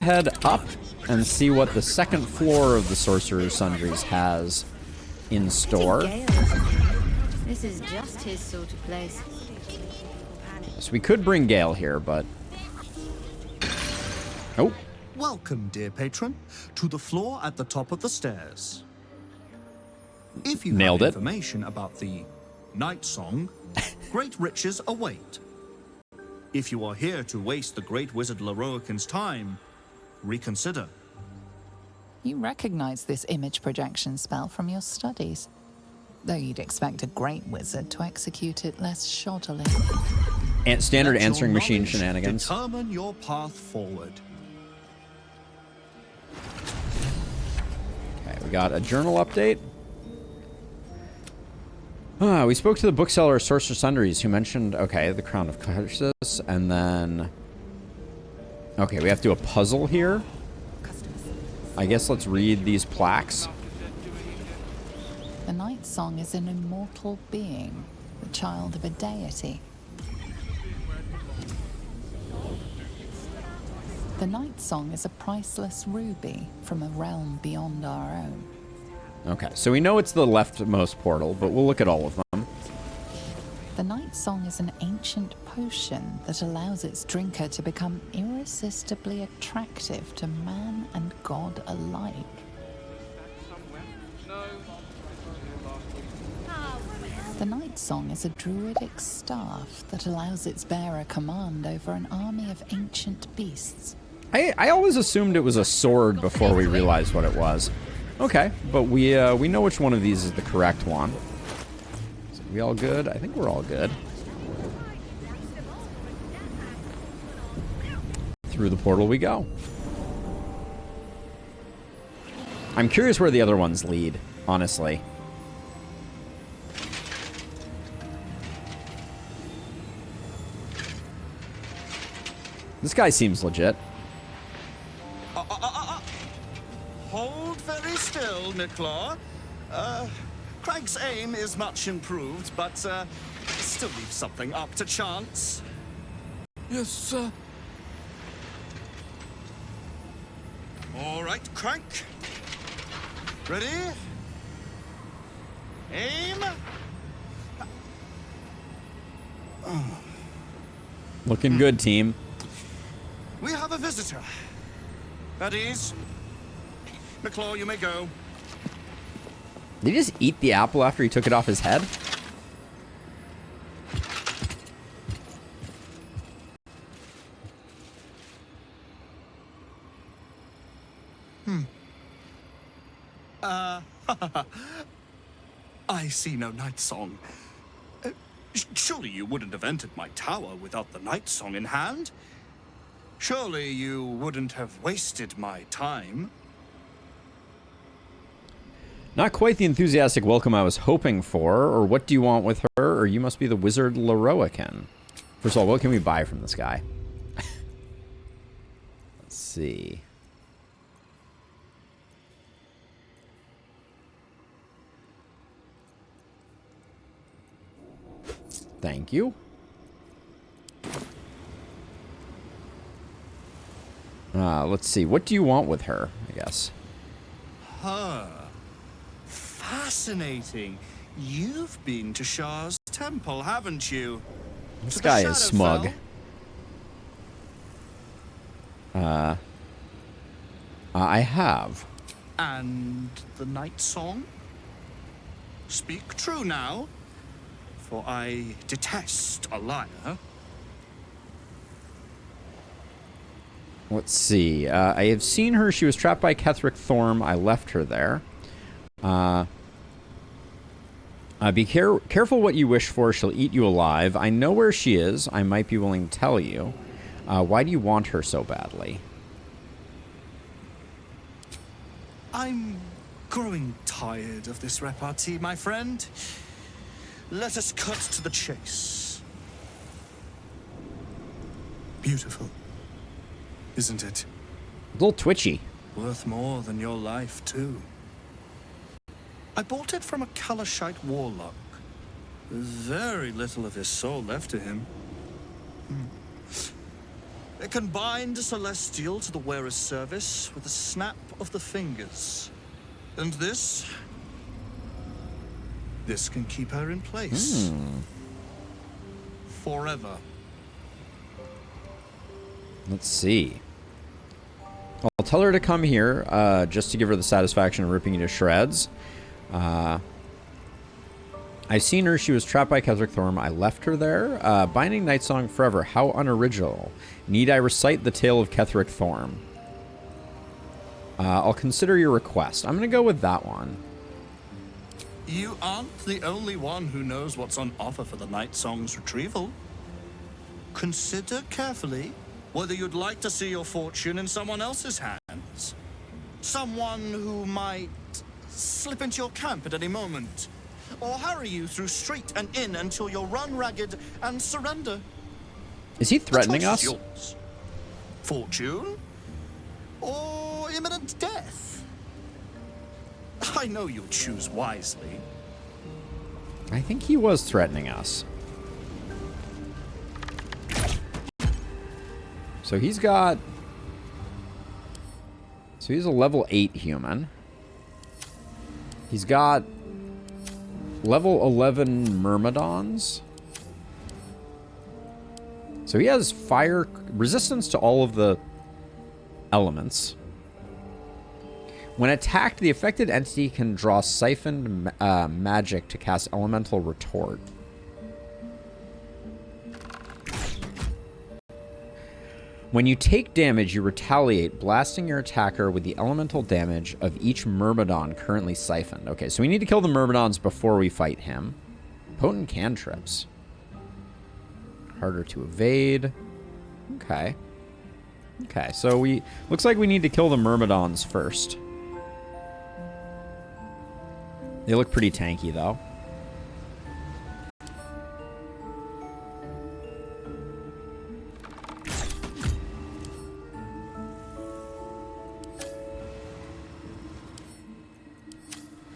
head up and see what the second floor of the Sorcerer's Sundries has in store. This is just his sort of place. So we could bring Gale here, but... Oh. Welcome, dear patron, to the floor at the top of the stairs. If you have information about the Night Song, great riches await. If you are here to waste the great wizard Lorroakan's time, reconsider. You recognize this image projection spell from your studies, though you'd expect a great wizard to execute it less shoddily. And standard answering machine shenanigans. Determine your path forward. Okay, we got a journal update. We spoke to the bookseller of Sorcerer Sundries, who mentioned, okay, the Crown of Curses, and then... Okay, we have to do a puzzle here. I guess let's read these plaques. The Night Song is an immortal being, the child of a deity. The Night Song is a priceless ruby from a realm beyond our own. Okay, so we know it's the leftmost portal, but we'll look at all of them. The Night Song is an ancient potion that allows its drinker to become irresistibly attractive to man and god alike. The Night Song is a druidic staff that allows its bearer command over an army of ancient beasts. I always assumed it was a sword before we realized what it was. Okay, but we know which one of these is the correct one. So we all good? I think we're all good. Through the portal we go. I'm curious where the other ones lead, honestly. This guy seems legit. Hold very still, Nicklaw. Craig's aim is much improved, but still leaves something up to chance. Yes, sir. All right, Crank. Ready? Aim. Looking good, team. We have a visitor. At ease. Nicklaw, you may go. Did he just eat the apple after he took it off his head? I see no Night Song. Surely you wouldn't have entered my tower without the Night Song in hand? Surely you wouldn't have wasted my time? Not quite the enthusiastic welcome I was hoping for, or what do you want with her, or you must be the wizard Lorroakan. First of all, what can we buy from this guy? Let's see. Thank you. Let's see. What do you want with her, I guess? Huh. Fascinating. You've been to Shah's temple, haven't you? This guy is smug. I have. And the Night Song? Speak true now, for I detest a liar. Let's see. I have seen her. She was trapped by Ketheric Thorm. I left her there. Be careful what you wish for. She'll eat you alive. I know where she is. I might be willing to tell you. Why do you want her so badly? I'm growing tired of this repartee, my friend. Let us cut to the chase. Beautiful, isn't it? A little twitchy. Worth more than your life, too. I bought it from a Kalashite warlock. There's very little of his soul left to him. It can bind a celestial to the wearer's service with a snap of the fingers. And this can keep her in place. Forever. Let's see. I'll tell her to come here, just to give her the satisfaction of ripping you to shreds. I've seen her. She was trapped by Ketheric Thorm. I left her there. Binding Nightsong forever. How unoriginal. Need I recite the tale of Ketheric Thorm? I'll consider your request. I'm going to go with that one. You aren't the only one who knows what's on offer for the Nightsong's retrieval. Consider carefully whether you'd like to see your fortune in someone else's hands. Someone who might slip into your camp at any moment, or harry you through street and inn until you're run ragged and surrender. Is he threatening us? Yours. Fortune? Or imminent death? I know you'll choose wisely. I think he was threatening us. So he's got... So he's a level 8 human. He's got level 11 Myrmidons. So he has fire resistance to all of the elements. When attacked, the affected entity can draw siphoned magic to cast Elemental Retort. When you take damage, you retaliate, blasting your attacker with the elemental damage of each Myrmidon currently siphoned. Okay, so we need to kill the Myrmidons before we fight him. Potent cantrips. Harder to evade. Okay. Okay, so we... Looks like we need to kill the Myrmidons first. They look pretty tanky, though.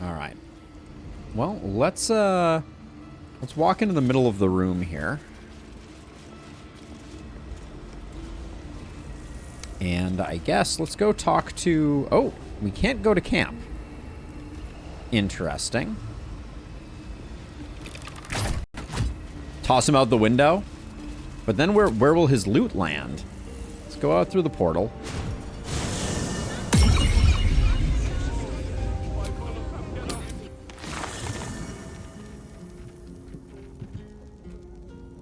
Alright. Well, let's walk into the middle of the room here. And I guess let's go talk to... Oh, we can't go to camp. Interesting. Toss him out the window? But then where will his loot land? Let's go out through the portal.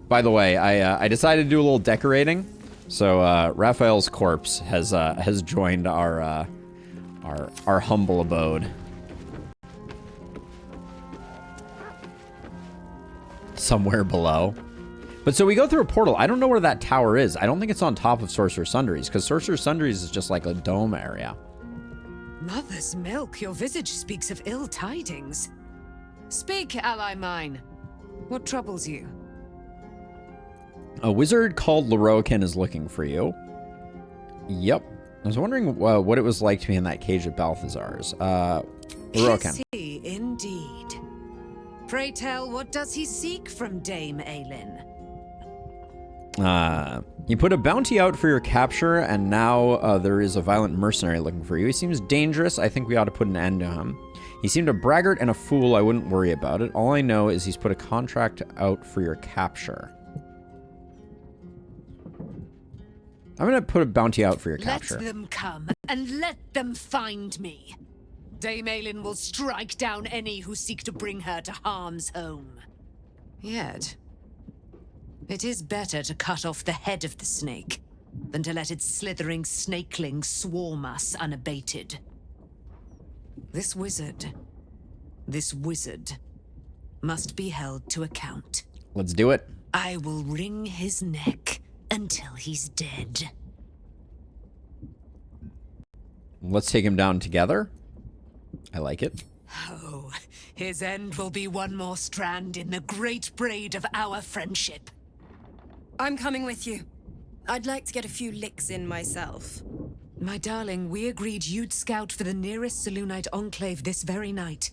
By the way, I decided to do a little decorating. So Raphael's corpse has joined our humble abode. Somewhere below. But so we go through a portal. I don't know where that tower is. I don't think it's on top of Sorcerer Sundries, because Sorcerer Sundries is just like a dome area. Mother's milk, your visage speaks of ill tidings. Speak, ally mine. What troubles you? A wizard called Lorroakan is looking for you. Yep. I was wondering what it was like to be in that cage at Balthazar's. Lorroakan. Is he indeed? Pray tell, what does he seek from Dame Aelin? You put a bounty out for your capture, and now there is a violent mercenary looking for you. He seems dangerous. I think we ought to put an end to him. He seemed a braggart and a fool. I wouldn't worry about it. All I know is he's put a contract out for your capture. I'm going to put a bounty out for your capture. Let them come, and let them find me. Dame Aelin will strike down any who seek to bring her to harm's home. Yet, it is better to cut off the head of the snake than to let its slithering snakeling swarm us unabated. This wizard must be held to account. Let's do it. I will wring his neck until he's dead. Let's take him down together. I like it. Oh, his end will be one more strand in the great braid of our friendship. I'm coming with you. I'd like to get a few licks in myself. My darling, we agreed you'd scout for the nearest Selûnite enclave this very night.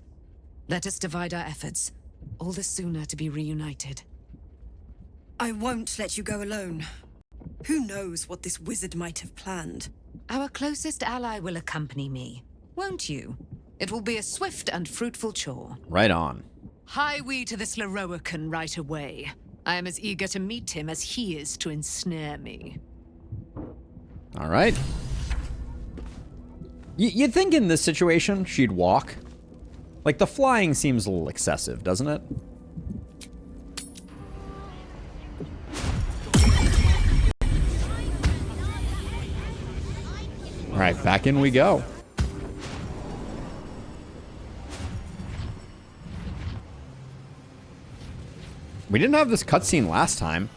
Let us divide our efforts, all the sooner to be reunited. I won't let you go alone. Who knows what this wizard might have planned? Our closest ally will accompany me, won't you? It will be a swift and fruitful chore. Right on. Hie we to this Lorroakan right away. I am as eager to meet him as he is to ensnare me. All right. You'd think in this situation she'd walk. Like, the flying seems a little excessive, doesn't it? All right, back in we go. We didn't have this cutscene last time.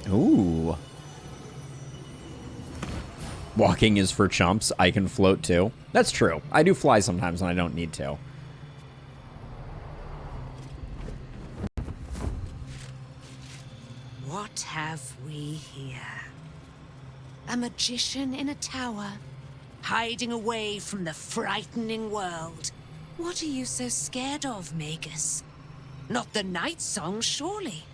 Ooh. Walking is for chumps. I can float too. That's true. I do fly sometimes when I don't need to. What have we here? A magician in a tower, hiding away from the frightening world. What are you so scared of, Magus? Not the night song, surely?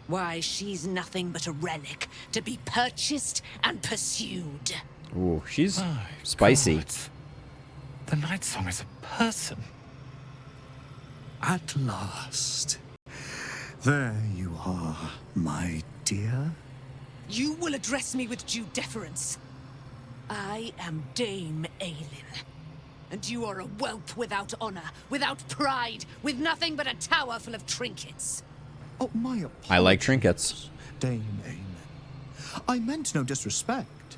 Why, she's nothing but a relic to be purchased and pursued. Ooh, she's spicy. God. The night song is a person. At last. There you are, my dear. You will address me with due deference. I am Dame Aelin. And you are a whelp without honor, without pride, with nothing but a tower full of trinkets. Oh, my apologies, I like trinkets. Dame Aelin. I meant no disrespect.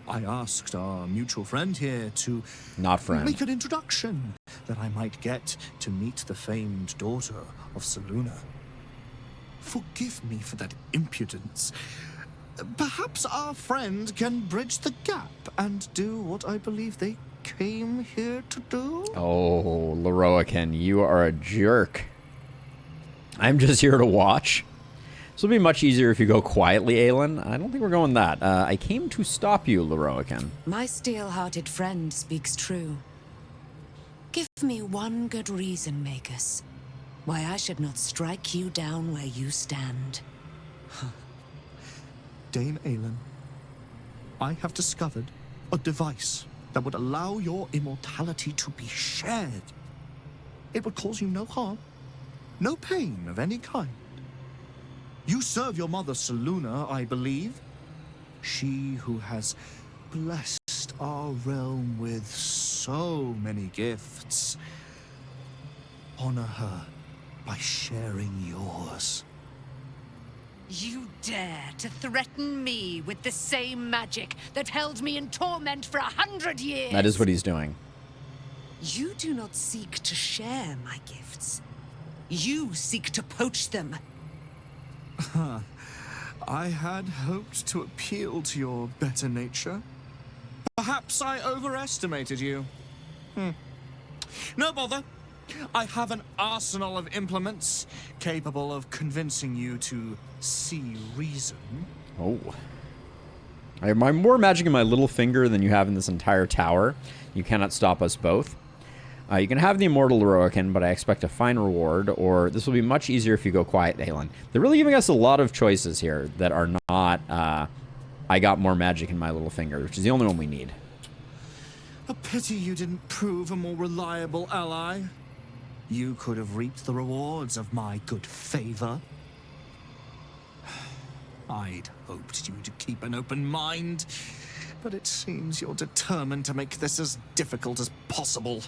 I asked our mutual friend here to Not friend. make an introduction, that I might get to meet the famed daughter of Selûne. Forgive me for that impudence. Perhaps our friend can bridge the gap and do what I believe they came here to do? Oh, Lorroakan, you are a jerk. I'm just here to watch. This will be much easier if you go quietly, Aelin. I don't think we're going that. I came to stop you, Lorroakan. My steel-hearted friend speaks true. Give me one good reason, Magus, why I should not strike you down where you stand. Dame Aelin, I have discovered a device that would allow your immortality to be shared. It would cause you no harm, no pain of any kind. You serve your mother Selûne, I believe. She who has blessed our realm with so many gifts. Honor her by sharing yours. You dare to threaten me with the same magic that held me in torment for 100 years? That is what he's doing. You do not seek to share my gifts. You seek to poach them. I had hoped to appeal to your better nature. Perhaps I overestimated you. No bother. I have an arsenal of implements capable of convincing you to see reason. Oh. I have more magic in my little finger than you have in this entire tower. You cannot stop us both. You can have the immortal Lorroakan, but I expect a fine reward, or this will be much easier if you go quiet, Aelin. They're really giving us a lot of choices here that are not, I got more magic in my little finger, which is the only one we need. A pity you didn't prove a more reliable ally. You could have reaped the rewards of my good favor. I'd hoped you to keep an open mind, but it seems you're determined to make this as difficult as possible.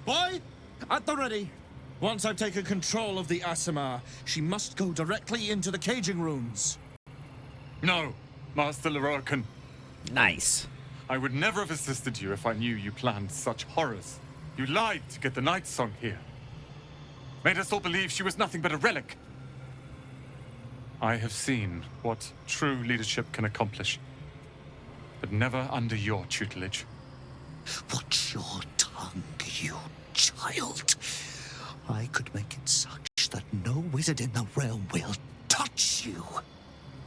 Boy, at the ready. Once I've taken control of the Aasimar, she must go directly into the caging rooms. No, Master Lorroakan. Nice. I would never have assisted you if I knew you planned such horrors. You lied to get the night song here. Made us all believe she was nothing but a relic. I have seen what true leadership can accomplish, but never under your tutelage. Watch your tongue, you child. I could make it such that no wizard in the realm will touch you.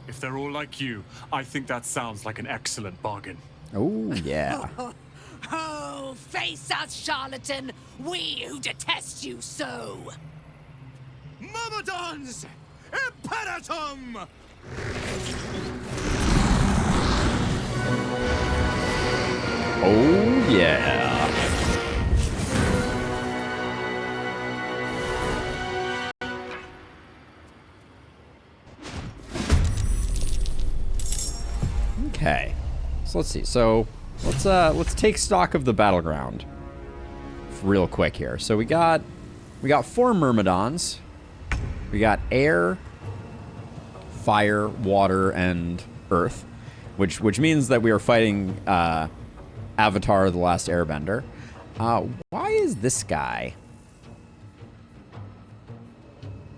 If they're all like you, I think that sounds like an excellent bargain. Oh, yeah. Oh, face us, charlatan, we who detest you so. Myrmidons! Imperatum! Oh, yeah. Okay. So let's see. So let's take stock of the battleground real quick here. So we got 4 Myrmidons. We got air, fire, water, and earth, which means that we are fighting Avatar: The Last Airbender. Why is this guy?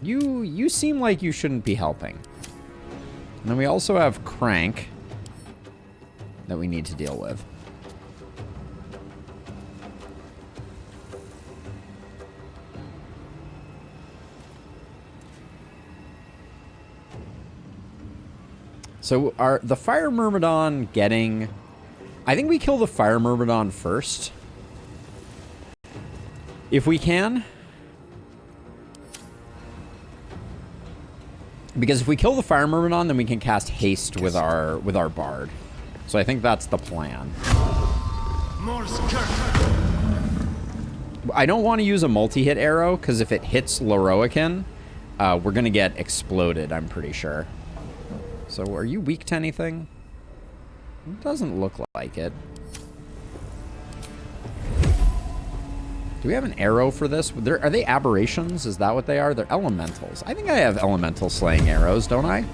You seem like you shouldn't be helping. And then we also have Crank that we need to deal with. So are the Fire Myrmidon getting... I think we kill the Fire Myrmidon first. If we can. Because if we kill the Fire Myrmidon, then we can cast Haste with our Bard. So I think that's the plan. I don't want to use a multi-hit arrow, because if it hits Lorroakan, we're going to get exploded, I'm pretty sure. So are you weak to anything? It doesn't look like it. Do we have an arrow for this? Are they aberrations? Is that what they are? They're elementals. I think I have elemental slaying arrows, don't I?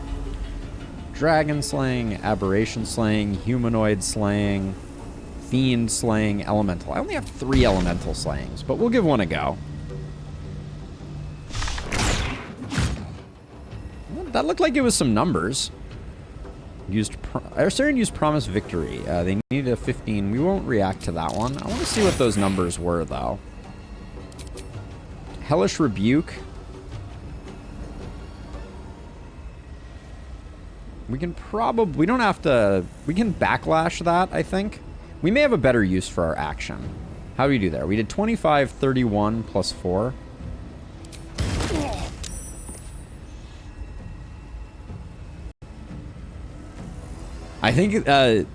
Dragon slaying, aberration slaying, humanoid slaying, fiend slaying, elemental. I only have 3 elemental slayings, but we'll give one a go. Well, that looked like it was some numbers. Astarion used Promise Victory. They needed a 15. We won't react to that one. I want to see what those numbers were, though. Hellish Rebuke. We can probably... We don't have to... We can backlash that, I think. We may have a better use for our action. How do we do there? We did 25, 31, plus 4. I think it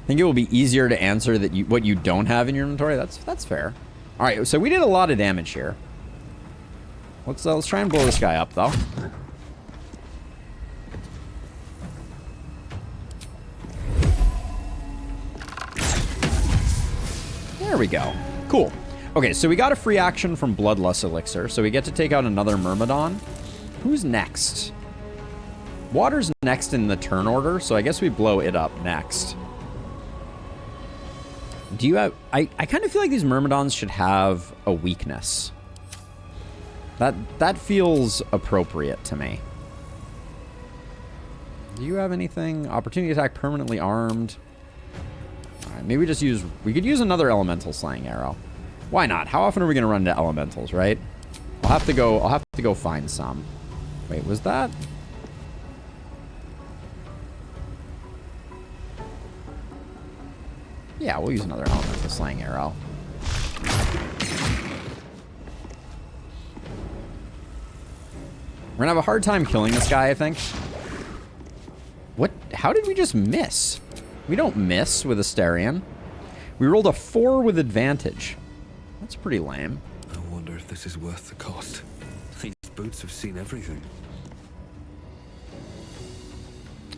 will be easier to answer that what you don't have in your inventory. That's fair. All right, so we did a lot of damage here. Let's try and blow this guy up though. There we go. Cool. Okay, so we got a free action from Bloodlust Elixir, so we get to take out another Myrmidon. Who's next? Water's next in the turn order, so I guess we blow it up next. Do you have... I kind of feel like these Myrmidons should have a weakness. That feels appropriate to me. Do you have anything? Opportunity attack permanently armed. Alright, maybe just use... We could use another elemental slaying arrow. Why not? How often are we going to run into elementals, right? I'll have to go find some. Wait, was that... Yeah, we'll use another elemental slaying arrow. We're gonna have a hard time killing this guy, I think. What? How did we just miss? We don't miss with Astarion. We rolled a 4 with advantage. That's pretty lame. I wonder if this is worth the cost. These boots have seen everything.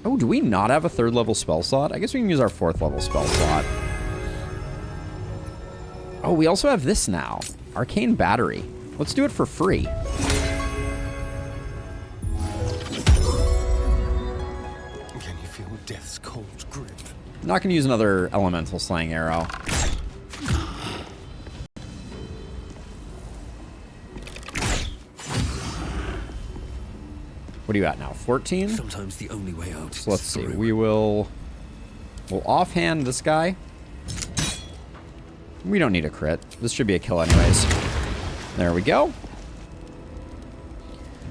Oh, do we not have a 3rd level spell slot? I guess we can use our 4th level spell slot. Oh, we also have this now. Arcane Battery. Let's do it for free. Can you feel death's cold grip? I'm not going to use another elemental slaying arrow. What are you at now? 14? Sometimes the only way out. So let's see. We'll offhand this guy. We don't need a crit. This should be a kill anyways. There we go.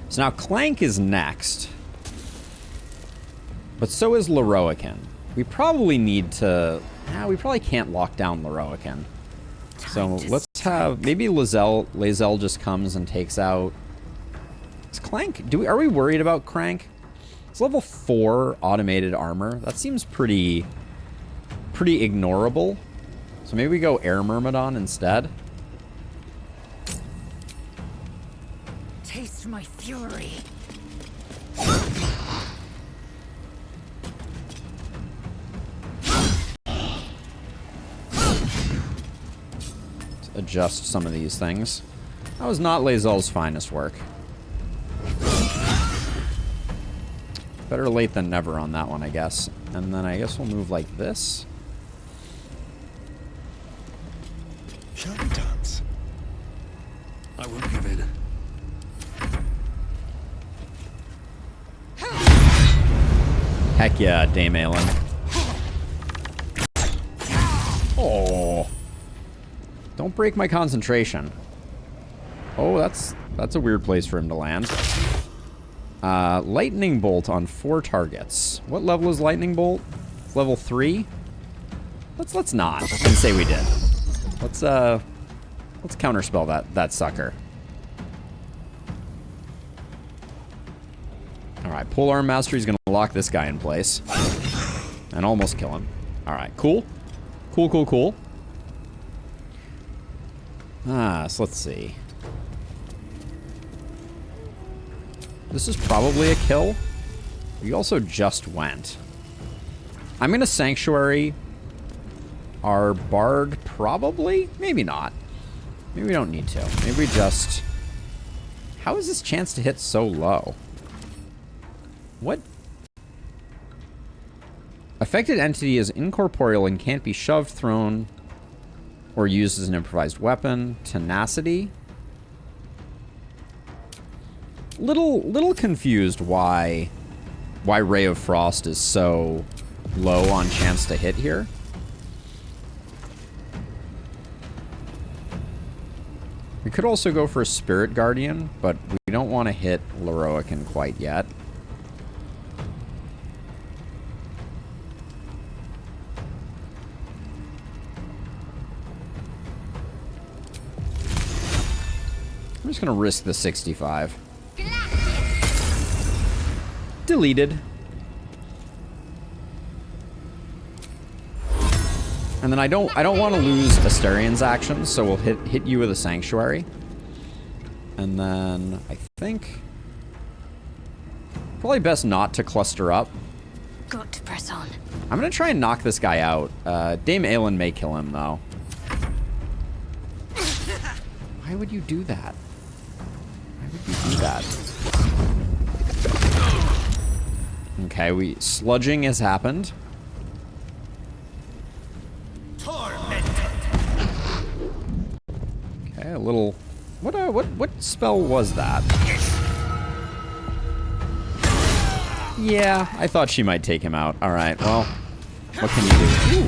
So now Clank is next. But so is Lorroakan. We probably need to... we probably can't lock down Lorroakan. So let's have... Maybe Lae'zel just comes and takes out... Is Clank... Are we worried about Crank? It's level 4 automated armor. That seems pretty ignorable. So maybe we go Air Myrmidon instead. Taste my fury. Let's adjust some of these things. That was not Lae'zel's finest work. Better late than never on that one, I guess. And then I guess we'll move like this. Shall we dance? I won't give in. Heck yeah, Dame Aelin. Oh. Don't break my concentration. Oh, that's a weird place for him to land. Lightning Bolt on 4 targets. What level is Lightning Bolt? Level 3? Let's not and say we did. Let's counterspell that sucker. Alright, Polearm Mastery's gonna lock this guy in place. And almost kill him. Alright, cool. Cool. So let's see. This is probably a kill. We also just went. I'm gonna Sanctuary our Bard, probably? Maybe not. Maybe we don't need to. Maybe we just... How is this chance to hit so low? What? Affected entity is incorporeal and can't be shoved, thrown, or used as an improvised weapon. Tenacity. Little confused why Ray of Frost is so low on chance to hit here. We could also go for a Spirit Guardian, but we don't want to hit Lorroakan quite yet. I'm just going to risk the 65. Deleted. And then I don't want to lose Astarion's actions, so we'll hit you with a Sanctuary. And then I think probably best not to cluster up. Got to press on. I'm gonna try and knock this guy out. Dame Aelin may kill him though. Why would you do that? Why would you do that? Okay, sludging has happened. Okay, a little. What spell was that? Yeah, I thought she might take him out. All right, well, what can you do? Ooh,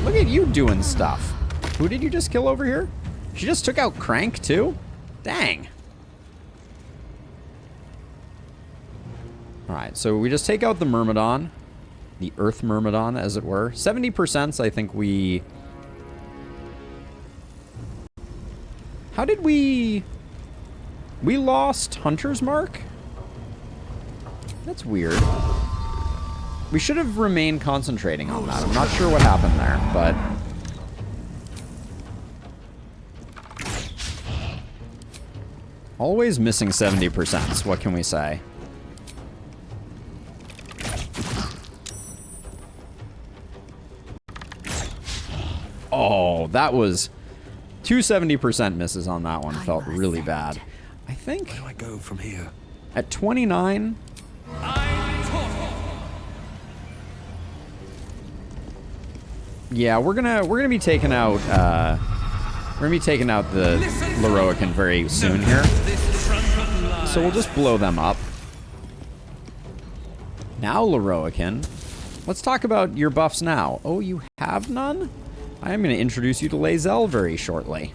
look at you doing stuff. Who did you just kill over here? She just took out Crank too? Dang. All right, so we just take out the Myrmidon, the Earth Myrmidon, as it were. 70%. I think we. How did we lost Hunter's Mark? That's weird. We should have remained concentrating on that. I'm not sure what happened there, but... Always missing 70%, what can we say? Oh, that was... 270% misses on that one. Felt really bad. I think... Where do I go from here? At 29... Yeah, we're gonna be taking out the Lorroakan very soon here. So we'll just blow them up. Now Lorroakan, let's talk about your buffs now. Oh, you have none? I am going to introduce you to Lae'zel very shortly.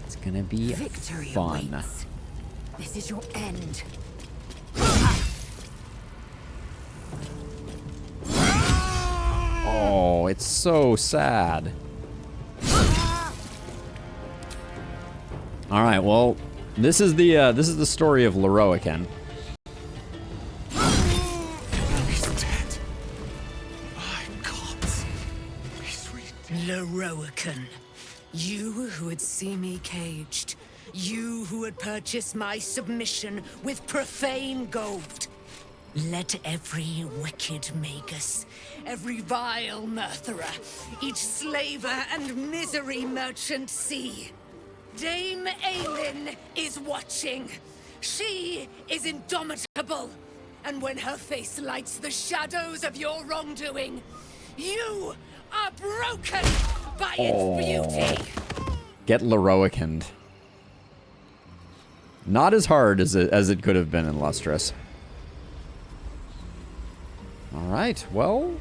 It's going to be Victory fun. Awaits. This is your end. Oh, it's so sad. All right, well, this is the story of Lorroakan. He's dead. My God. Lorroakan, you who would see me caged, you who would purchase my submission with profane gold. Let every wicked magus, every vile murtherer, each slaver and misery merchant see. Dame Aelin is watching. She is indomitable. And when her face lights the shadows of your wrongdoing, you are broken by its beauty. Get Lorroakaned. Not as hard as it could have been in Lustrous. Alright, well,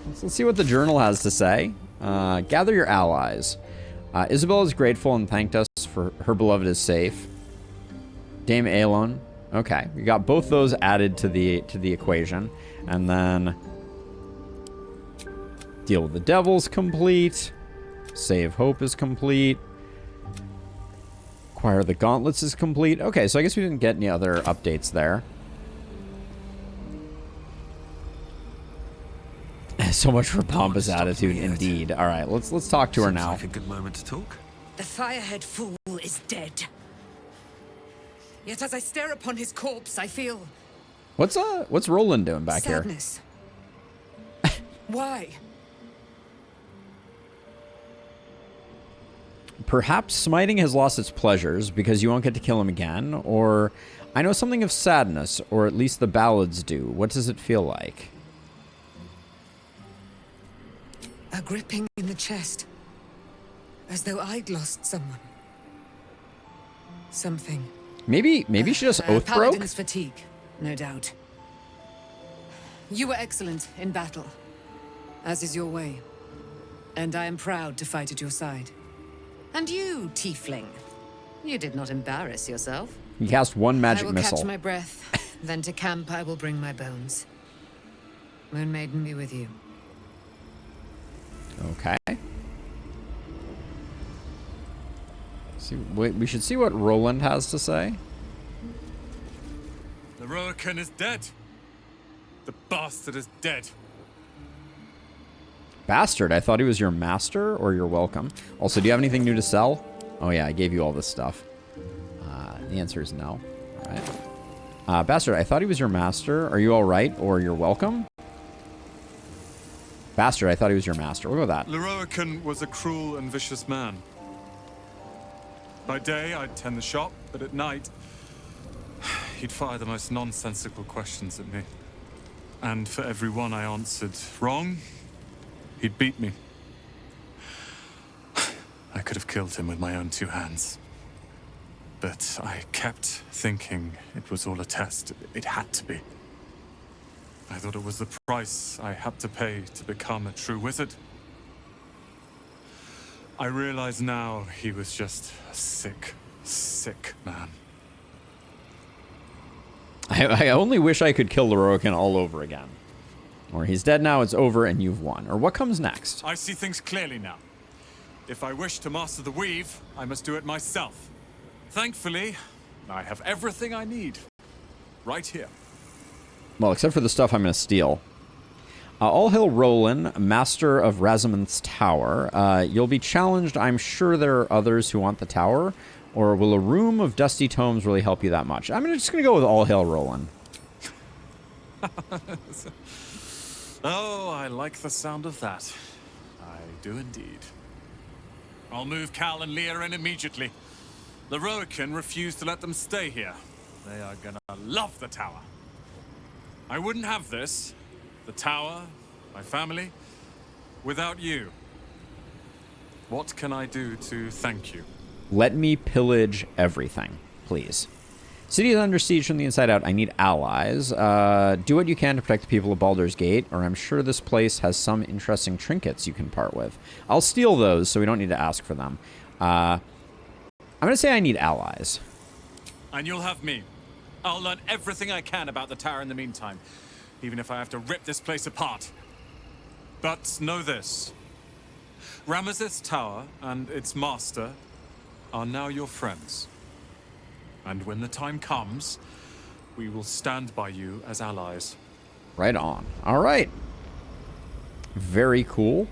let's see what the journal has to say. Gather your allies. Isabel is grateful and thanked us for her beloved is safe. Dame Aelin. Okay, we got both those added to the equation. And then Deal with the Devil's complete. Save Hope is complete. Acquire the Gauntlets is complete. Okay, so I guess we didn't get any other updates there. So much for pompous attitude, indeed. All right, let's talk to her now. Like a good moment to talk. The Firehead fool is dead. Yet as I stare upon his corpse, I feel What's Roland doing back sadness. Why? Perhaps smiting has lost its pleasures because you won't get to kill him again, or I know something of sadness, or at least the ballads do. What does it feel like? A gripping in the chest. As though I'd lost someone. Something. Maybe she just oath broke? Paladin's fatigue, no doubt. You were excellent in battle, as is your way. And I am proud to fight at your side. And you, tiefling, you did not embarrass yourself. You cast one magic I will missile. catch my breath, then to camp I will bring my bones. Moon Maiden be with you. Okay. We should see what Roland has to say. The Lorroakan is dead. The bastard is dead. Bastard, I thought he was your master, or you're welcome. Also, do you have anything new to sell? Oh yeah, I gave you all this stuff. The answer is no. All right. Bastard, I thought he was your master. Are you all right, or you're welcome? Bastard, I thought he was your master. We'll go with that. Lorroakan was a cruel and vicious man. By day, I'd tend the shop, but at night, he'd fire the most nonsensical questions at me. And for every one I answered wrong, he'd beat me. I could have killed him with my own two hands. But I kept thinking it was all a test. It had to be. I thought it was the price I had to pay to become a true wizard. I realize now he was just a sick, sick man. I only wish I could kill Lorroakan all over again. Or he's dead now, it's over, and you've won. Or what comes next? I see things clearly now. If I wish to master the weave, I must do it myself. Thankfully, I have everything I need. Right here. Well, except for the stuff I'm going to steal. All hail Roland, master of Razamanth's tower. You'll be challenged. I'm sure there are others who want the tower. Or will a room of dusty tomes really help you that much? I'm just going to go with all hail Roland. Oh, I like the sound of that. I do indeed. I'll move Cal and Leah in immediately. The Lorroakan refuse to let them stay here. They are gonna love the tower. I wouldn't have this, the tower, my family, without you. What can I do to thank you? Let me pillage everything, please. City is under siege from the inside out. I need allies. Do what you can to protect the people of Baldur's Gate, or I'm sure this place has some interesting trinkets you can part with. I'll steal those, so we don't need to ask for them. I'm going to say I need allies. And you'll have me. I'll learn everything I can about the tower in the meantime, even if I have to rip this place apart. But know this. Ramazith's tower and its master are now your friends. And when the time comes, we will stand by you as allies. Right on. All right. Very cool.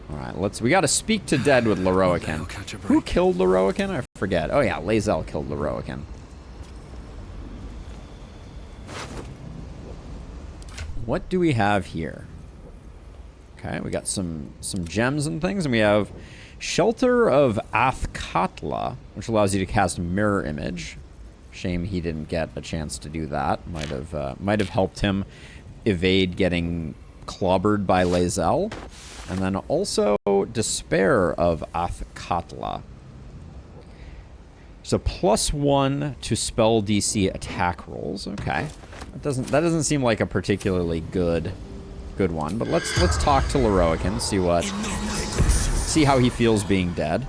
Alright, we gotta speak to dead with Lorroakan. Who killed Lorroakan? I forget. Oh yeah, Lae'zel killed Lorroakan. What do we have here? Okay, we got some gems and things, and we have Shelter of Athkatla, which allows you to cast Mirror Image. Shame he didn't get a chance to do that. Might have helped him evade getting clobbered by Lae'zel. And then also Despair of Athkatla. So +1 to spell DC attack rolls. Okay, that doesn't seem like a particularly good one. But let's talk to Lorroakan, see how he feels being dead.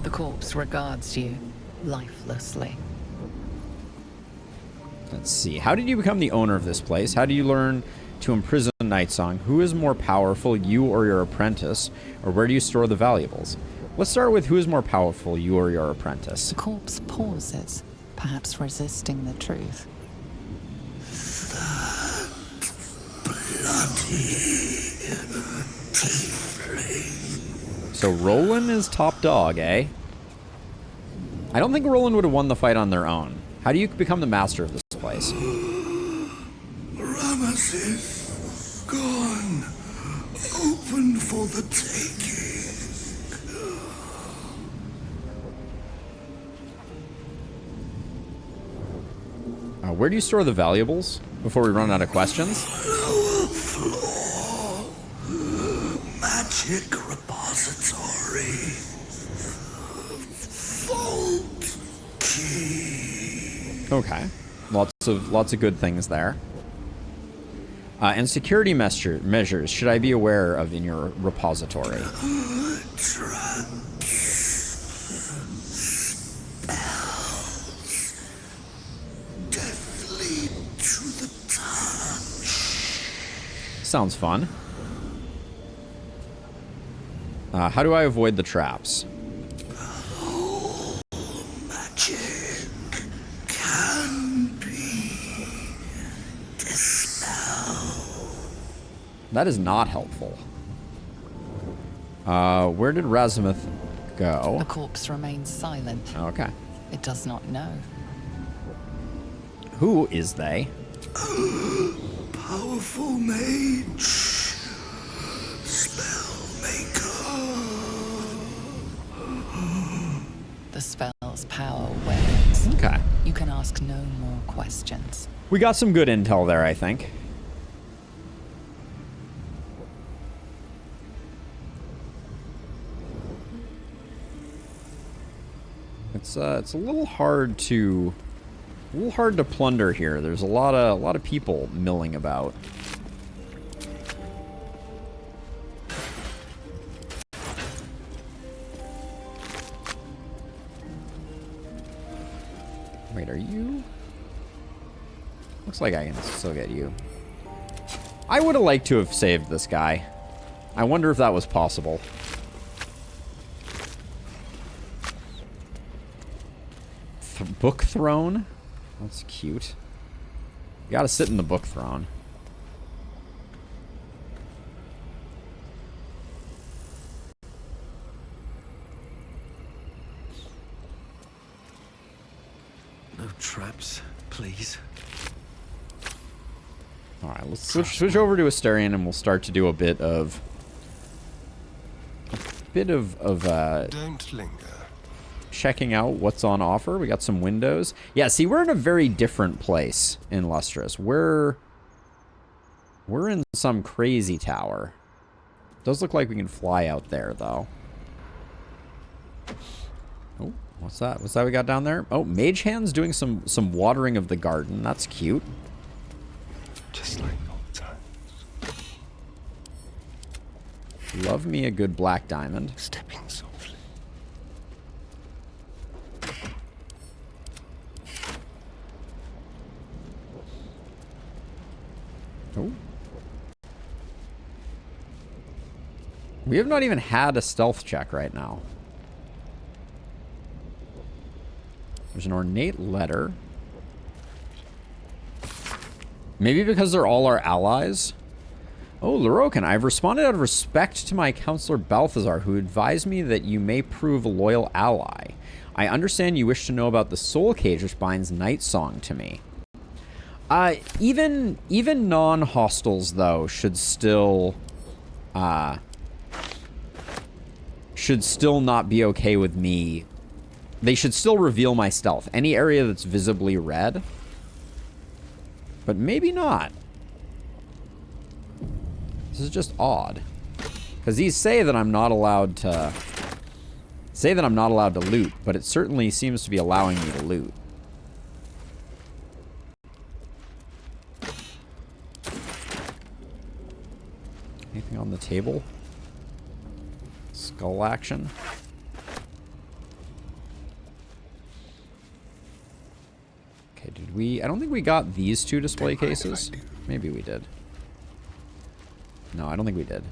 The corpse regards you lifelessly. Let's see. How did you become the owner of this place? How do you learn to imprison Nightsong? Who is more powerful, you or your apprentice? Or where do you store the valuables? Let's start with who is more powerful, you or your apprentice. The corpse pauses, perhaps resisting the truth. So Roland is top dog, eh? I don't think Roland would have won the fight on their own. How do you become the master of this place? Ramesses gone. Open for the taking. Where do you store the valuables before we run out of questions? Lower floor. Magic repository. Vault key. Okay. Lots of good things there. And security measures should I be aware of in your repository? Traps. Spells. Deathly to the touch. Sounds fun. How do I avoid the traps? Magic can be dispelled. That is not helpful. Where did Razmuth go? The corpse remains silent. Okay. It does not know. Who is they? Powerful mage. Spellmaker. The spell's power wanes. Okay. You can ask no more questions. We got some good intel there, I think. It's a little hard to plunder here. There's a lot of people milling about. Wait, are you? Looks like I can still get you. I would have liked to have saved this guy. I wonder if that was possible. Book throne? That's cute. You gotta sit in the book throne. No traps, please. Alright, let's switch over to Asterion and we'll start to do a bit of Don't linger. checking out what's on offer. We got some windows. Yeah, see, we're in a very different place in Lustrous. We're in some crazy tower. Does look like we can fly out there, though. Oh, what's that? What's that we got down there? Oh, Mage Hand's doing some watering of the garden. That's cute. Just like old times. Love me a good black diamond. Stepping softly. Oh. We have not even had a stealth check right now. There's an ornate letter. Maybe because they're all our allies. Oh, Lorroakan, I've responded out of respect to my counselor Balthazar, who advised me that you may prove a loyal ally. I understand you wish to know about the soul cage which binds Night Song to me. Even non-hostiles, though, should still not be okay with me. They should still reveal my stealth. Any area that's visibly red. But maybe not. This is just odd. Because these say that I'm not allowed to... Say that I'm not allowed to loot, but it certainly seems to be allowing me to loot. Anything on the table? Skull action. Okay, did we... I don't think we got these two display cases. Maybe we did. No, I don't think we did.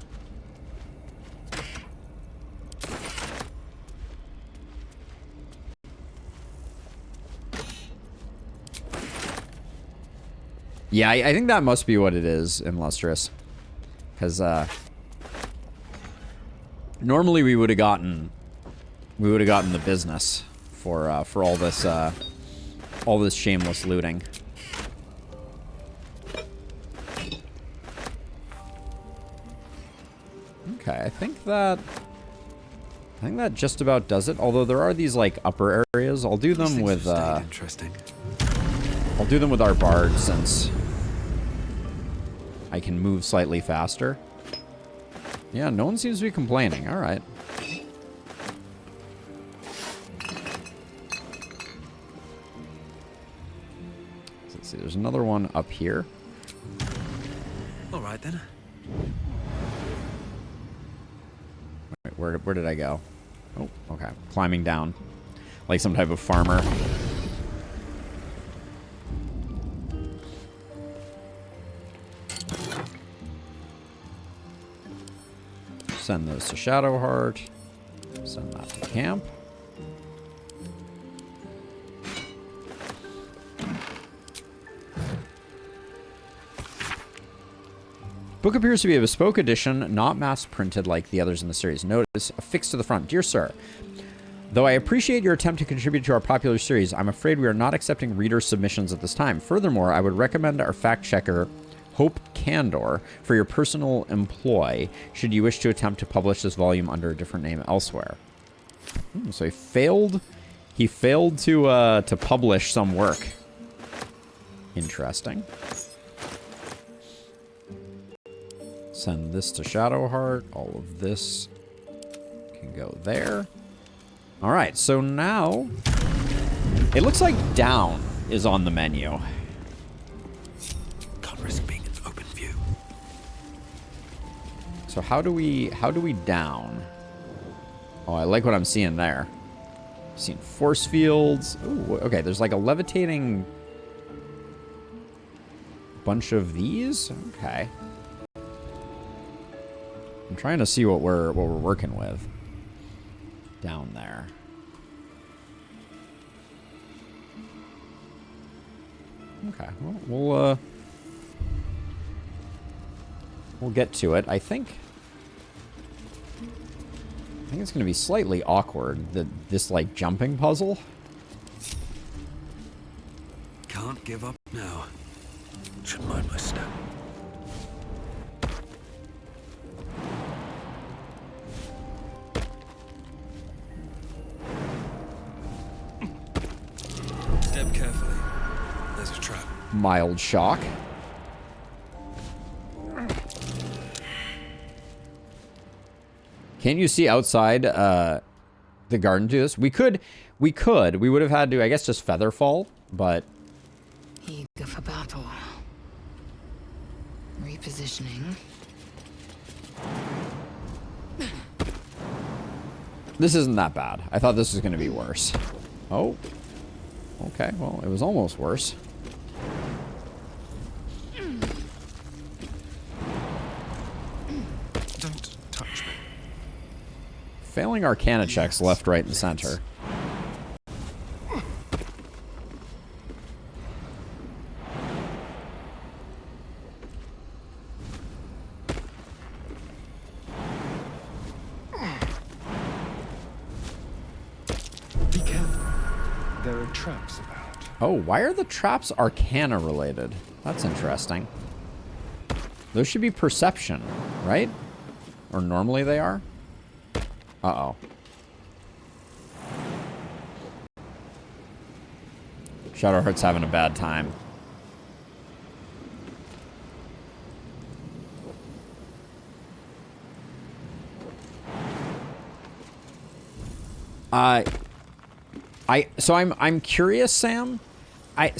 Yeah, I think that must be what it is in Lustrous. Because, normally we would have gotten the business for all this shameless looting. Okay, I think that just about does it. Although there are these like upper areas. I'll do them with interesting. I'll do them with our bard since I can move slightly faster. Yeah, no one seems to be complaining. All right. Let's see. There's another one up here. All right then. Wait, where did I go? Oh, okay. Climbing down, like some type of farmer. Send those to Shadowheart. Send that to camp. Book appears to be a bespoke edition, not mass printed like the others in the series. Notice affixed to the front. Dear Sir, though I appreciate your attempt to contribute to our popular series, I'm afraid we are not accepting reader submissions at this time. Furthermore, I would recommend our fact checker, Hope Candor, for your personal employ, should you wish to attempt to publish this volume under a different name elsewhere. So he failed to publish some work. Interesting. Send this to Shadowheart. All of this can go there. All right, so now it looks like down is on the menu. Can't risk being in open view. So how do we down? Oh, I like what I'm seeing there. Seeing force fields. Ooh, okay, there's like a levitating bunch of these. Okay. I'm trying to see what we're working with down there. Okay, well, we'll get to it. I think it's going to be slightly awkward, this like jumping puzzle. Can't give up now. Should mind my step. Step carefully. There's a trap. Mild shock. Can't you see outside the garden to this? We would have had to, I guess, just feather fall, but Eager for battle. Repositioning. this isn't that bad. I thought this was going to be worse. Oh. Okay, well, it was almost worse. Don't touch me. Failing Arcana checks left, right, and center. traps about? Oh, why are the traps Arcana related? That's interesting. Those should be perception, right? Or normally they are? Uh-oh. Shadowheart's having a bad time. So I'm curious, Sam. I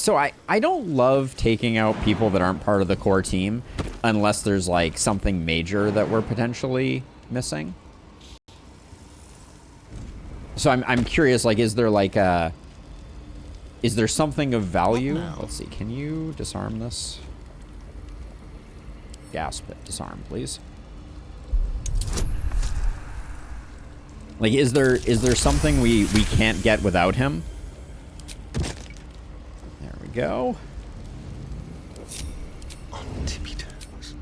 don't love taking out people that aren't part of the core team unless there's like something major that we're potentially missing. So I'm curious, like, is there like a... Is there something of value? Let's see, can you disarm this? Gas pit, disarm, please. Like, is there something we can't get without him? There we go. On tippy toes.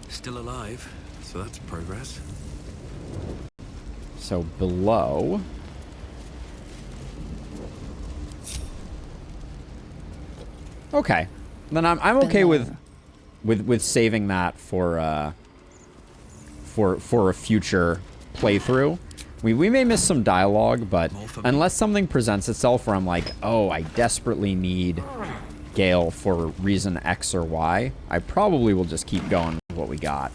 Still alive, so that's progress. So below... Okay, then I'm okay with saving that for a future playthrough. We may miss some dialogue, but unless something presents itself where I'm like, oh, I desperately need Gale for reason X or Y, I probably will just keep going with what we got.